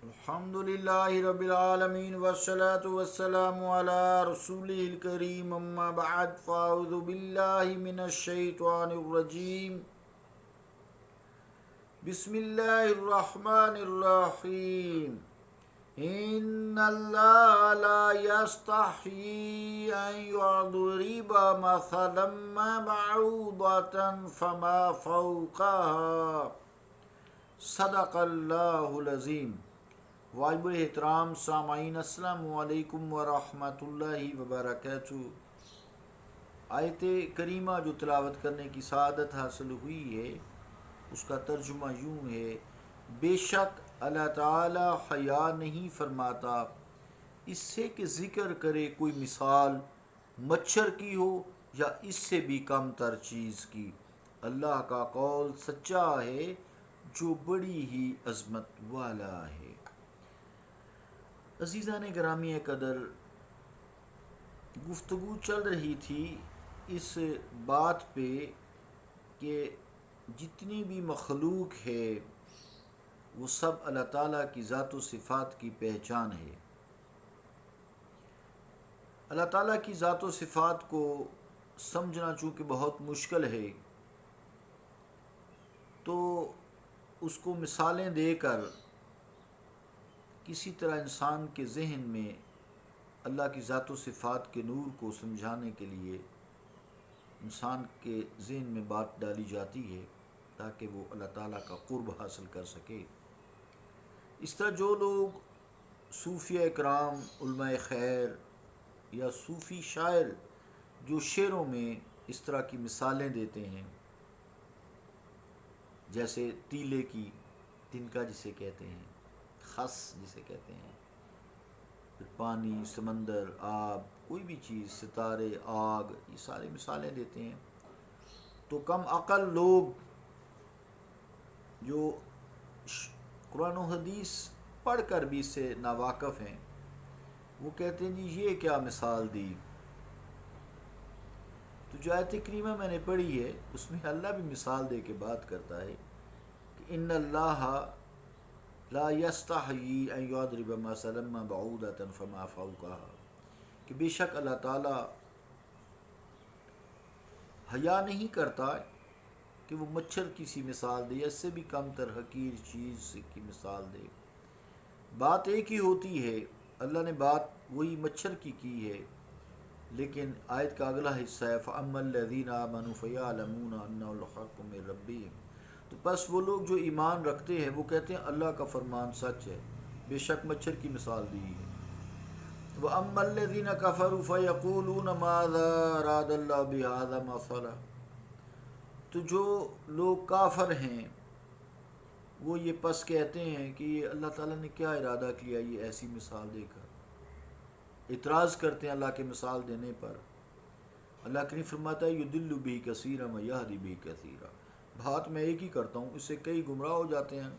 الحمدللہ رب العالمین والصلاة والسلام علی رسولہ الکریم اما بعد فاعوذ باللہ من الشیطان الرجیم بسم اللہ الرحمن الرحیم ان اللہ لا یستحیی ان یضرب مثلا ما بعوضة فما فوقها صدق اللہ العظیم۔ واجب احترام سامعین، السلام علیکم ورحمۃ اللہ وبرکاتہ۔ آیت کریمہ جو تلاوت کرنے کی سعادت حاصل ہوئی ہے، اس کا ترجمہ یوں ہے: بے شک اللہ تعالی حیا نہیں فرماتا اس سے کہ ذکر کرے کوئی مثال مچھر کی ہو یا اس سے بھی کم تر چیز کی۔ اللہ کا قول سچا ہے جو بڑی ہی عظمت والا ہے۔ عزیزان گرامی قدر، گفتگو چل رہی تھی اس بات پہ کہ جتنی بھی مخلوق ہے وہ سب اللہ تعالیٰ کی ذات و صفات کی پہچان ہے۔ اللہ تعالیٰ کی ذات و صفات کو سمجھنا چونکہ بہت مشکل ہے، تو اس کو مثالیں دے کر کسی طرح انسان کے ذہن میں اللہ کی ذات و صفات کے نور کو سمجھانے کے لیے انسان کے ذہن میں بات ڈالی جاتی ہے تاکہ وہ اللہ تعالیٰ کا قرب حاصل کر سکے۔ اس طرح جو لوگ صوفیہ اکرام، علماء خیر یا صوفی شاعر جو شعروں میں اس طرح کی مثالیں دیتے ہیں، جیسے تیلے کی تنکا جسے کہتے ہیں، خس جسے کہتے ہیں، پھر پانی، سمندر، آب، کوئی بھی چیز، ستارے، آگ، یہ سارے مثالیں دیتے ہیں، تو کم عقل لوگ جو قرآن و حدیث پڑھ کر بھی اس سے ناواقف ہیں، وہ کہتے ہیں جی یہ کیا مثال دی۔ تو جو آیت کریمہ میں نے پڑھی ہے اس میں اللہ بھی مثال دے کے بات کرتا ہے کہ ان اللہ لا یستحیی ان یضرب مثلا ما بعوضة فما فوقها، کہ بے شک اللہ تعالیٰ حیا نہیں کرتا کہ وہ مچھر کی سی مثال دے یا اس سے بھی کم تر حقیر چیز کی مثال دے۔ بات ایک ہی ہوتی ہے، اللہ نے بات وہی مچھر کی ہے، لیکن آیت کا اگلا حصہ ہے فَأَمَّا الَّذِينَ آمَنُوا فَيَعْلَمُونَ أَنَّهُ الْحَقُّ مِن رَّبِّهِمْ، تو بس وہ لوگ جو ایمان رکھتے ہیں وہ کہتے ہیں اللہ کا فرمان سچ ہے، بے شک مچھر کی مثال دی ہے۔ وَأَمَّا الَّذِينَ كَفَرُوا فَيَقُولُونَ مَاذَا أَرَادَ اللَّهُ بِهَذَا مَثَلًا، تو جو لوگ کافر ہیں وہ یہ پس کہتے ہیں کہ یہ اللہ تعالیٰ نے کیا ارادہ کیا یہ ایسی مثال دے کر، اعتراض کرتے ہیں اللہ کے مثال دینے پر۔ اللہ کریم فرماتا ہے یضل بہ کثیرا ویہدی بہ کثیرا، بات میں ایک ہی کرتا ہوں، اس سے کئی گمراہ ہو جاتے ہیں،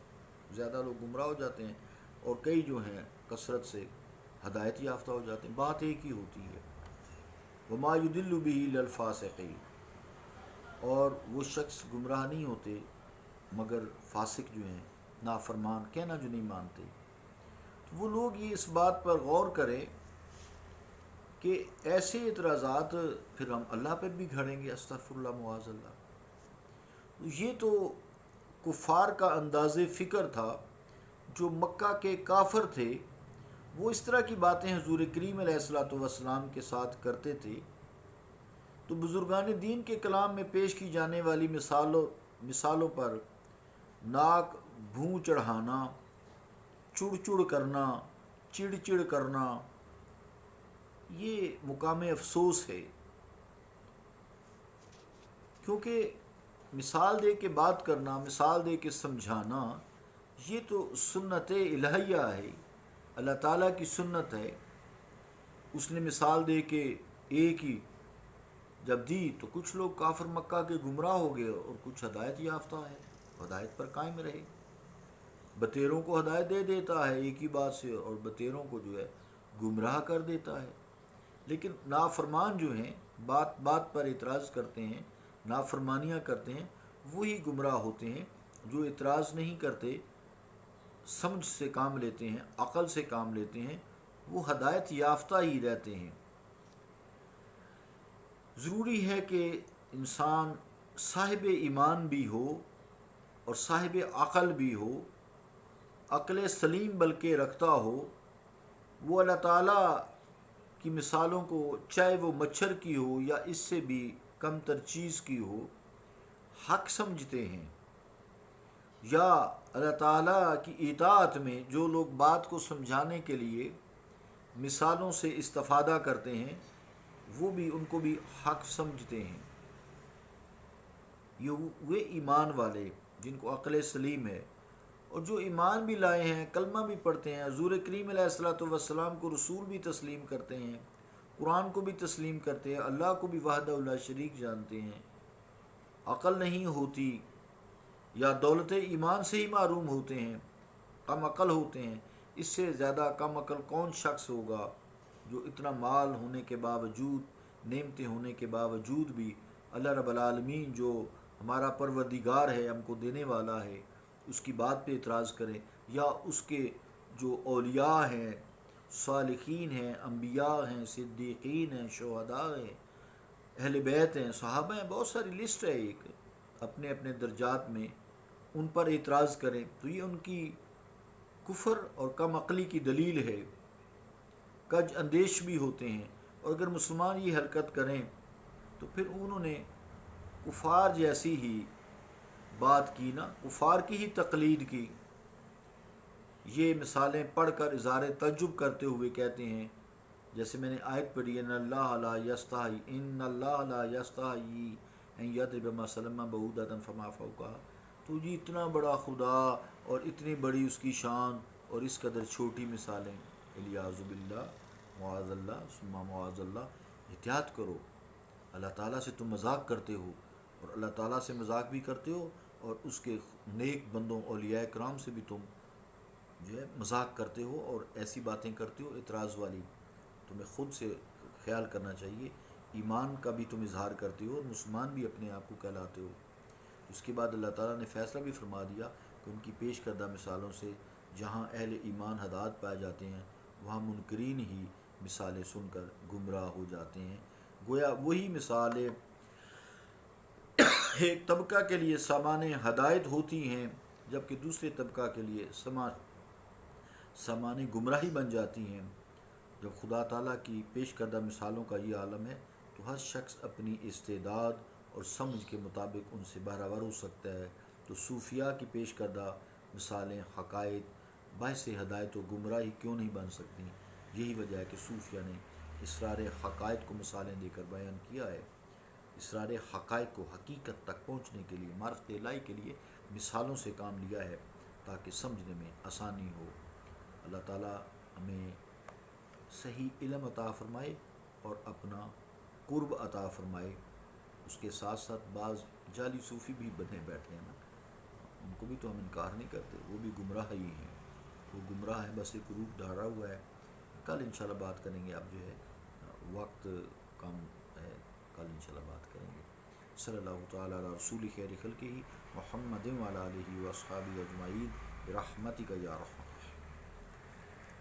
زیادہ لوگ گمراہ ہو جاتے ہیں، اور کئی جو ہیں کثرت سے ہدایت یافتہ ہو جاتے ہیں، بات ایک ہی ہوتی ہے۔ وما یضل بہ الا الفاسقین، اور وہ شخص گمراہ نہیں ہوتے مگر فاسق جو ہیں، نافرمان، کہنا جو نہیں مانتے۔ تو وہ لوگ یہ اس بات پر غور کریں کہ ایسے اعتراضات پھر ہم اللہ پر بھی گھڑیں گے، استغفر اللہ معاذ اللہ۔ یہ تو کفار کا انداز فکر تھا، جو مکہ کے کافر تھے وہ اس طرح کی باتیں حضور کریم علیہ الصلوۃ والسلام کے ساتھ کرتے تھے، تو بزرگان دین کے کلام میں پیش کی جانے والی مثالوں پر ناک بھوں چڑھانا، چڑ چڑ کرنا، چڑ چڑ کرنا، یہ مقام افسوس ہے، کیونکہ مثال دے کے بات کرنا، مثال دے کے سمجھانا، یہ تو سنت الہیہ ہے، اللہ تعالیٰ کی سنت ہے۔ اس نے مثال دے کے ایک ہی جب دی تو کچھ لوگ کافر مکہ کے گمراہ ہو گئے اور کچھ ہدایت یافتہ ہے، ہدایت پر قائم رہے۔ بتیروں کو ہدایت دے دیتا ہے ایک ہی بات سے، اور بتیروں کو جو ہے گمراہ کر دیتا ہے۔ لیکن نافرمان جو ہیں، بات بات پر اعتراض کرتے ہیں، نافرمانیاں کرتے ہیں، وہی گمراہ ہوتے ہیں۔ جو اعتراض نہیں کرتے سمجھ سے کام لیتے ہیں، عقل سے کام لیتے ہیں، وہ ہدایت یافتہ ہی رہتے ہیں۔ ضروری ہے کہ انسان صاحب ایمان بھی ہو اور صاحب عقل بھی ہو، عقل سلیم بلکہ رکھتا ہو، وہ اللہ تعالیٰ کی مثالوں کو، چاہے وہ مچھر کی ہو یا اس سے بھی کم تر چیز کی ہو، حق سمجھتے ہیں۔ یا اللہ تعالیٰ کی اطاعت میں جو لوگ بات کو سمجھانے کے لیے مثالوں سے استفادہ کرتے ہیں، وہ بھی ان کو بھی حق سمجھتے ہیں۔ یہ وہ ایمان والے جن کو عقل سلیم ہے، اور جو ایمان بھی لائے ہیں، کلمہ بھی پڑھتے ہیں، حضور کریم علیہ الصلوۃ والسلام کو رسول بھی تسلیم کرتے ہیں، قرآن کو بھی تسلیم کرتے ہیں، اللہ کو بھی وحدہ لا شریک جانتے ہیں، عقل نہیں ہوتی یا دولت ایمان سے ہی معروم ہوتے ہیں، کم عقل ہوتے ہیں۔ اس سے زیادہ کم عقل کون شخص ہوگا جو اتنا مال ہونے کے باوجود، نعمتیں ہونے کے باوجود بھی اللہ رب العالمین جو ہمارا پروردگار ہے، ہم کو دینے والا ہے، اس کی بات پہ اعتراض کریں، یا اس کے جو اولیاء ہیں، صالحین ہیں، انبیاء ہیں، صدیقین ہیں، شہداء ہیں، اہل بیت ہیں، صحابہ ہیں، بہت ساری لسٹ ہے ایک اپنے اپنے درجات میں، ان پر اعتراض کریں تو یہ ان کی کفر اور کم عقلی کی دلیل ہے۔ کج اندیش بھی ہوتے ہیں، اور اگر مسلمان یہ حرکت کریں تو پھر انہوں نے کفار جیسی ہی بات کی نا، کفار کی ہی تقلید کی۔ یہ مثالیں پڑھ کر اظہار تعجب کرتے ہوئے کہتے ہیں، جیسے میں نے آیت پڑھی، ان اللہ لا یستحی، ان اللہ لا یستحی ان یضرب مثلا بعوضۃ فما فوقہا، تو جی اتنا بڑا خدا اور اتنی بڑی اس کی شان اور اس قدر چھوٹی مثالیں، الیاذ باللہ، معاذ اللہ ثم معاذ اللہ۔ احتیاط کرو، اللہ تعالیٰ سے تم مذاق کرتے ہو، اور اللہ تعالیٰ سے مذاق بھی کرتے ہو، اور اس کے نیک بندوں اولیاء کرام سے بھی تم جو ہے مذاق کرتے ہو اور ایسی باتیں کرتے ہو اعتراض والی۔ تمہیں خود سے خیال کرنا چاہیے، ایمان کا بھی تم اظہار کرتے ہو اور مسلمان بھی اپنے آپ کو کہلاتے ہو۔ اس کے بعد اللہ تعالیٰ نے فیصلہ بھی فرما دیا کہ ان کی پیش کردہ مثالوں سے جہاں اہل ایمان ہدایت پائے جاتے ہیں، وہاں منکرین ہی مثالیں سن کر گمراہ ہو جاتے ہیں۔ گویا وہی مثالیں ایک طبقہ کے لیے سامان ہدایت ہوتی ہیں، جبکہ دوسرے طبقہ کے لیے سامان گمراہی بن جاتی ہیں۔ جب خدا تعالیٰ کی پیش کردہ مثالوں کا یہ عالم ہے تو ہر شخص اپنی استعداد اور سمجھ کے مطابق ان سے بہرہ ہو سکتا ہے۔ تو صوفیاء کی پیش کردہ مثالیں، حقائق باعث ہدایت و گمراہی کیوں نہیں بن سکتی؟ یہی وجہ ہے کہ صوفیاء نے اسرار حقائق کو مثالیں دے کر بیان کیا ہے۔ اسرار حقائق کو حقیقت تک پہنچنے کے لیے، معرفت الہی کے لیے مثالوں سے کام لیا ہے تاکہ سمجھنے میں آسانی ہو۔ اللہ تعالیٰ ہمیں صحیح علم عطا فرمائے اور اپنا قرب عطا فرمائے۔ اس کے ساتھ ساتھ بعض جعلی صوفی بھی بنے بیٹھے ہیں نا، ان کو بھی تو ہم انکار نہیں کرتے، وہ بھی گمراہ ہی ہیں، وہ گمراہ ہیں، بس ایک روپ ڈھارا ہوا ہے۔ کل انشاءاللہ بات کریں گے، اب جو ہے وقت کم ہے، کل انشاءاللہ بات کریں گے۔ صلی اللہ تعالیٰ علی رسول خیر خلقہ محمد وعلی آلہ واصحابہ اجمعین برحمتک یا رحمن۔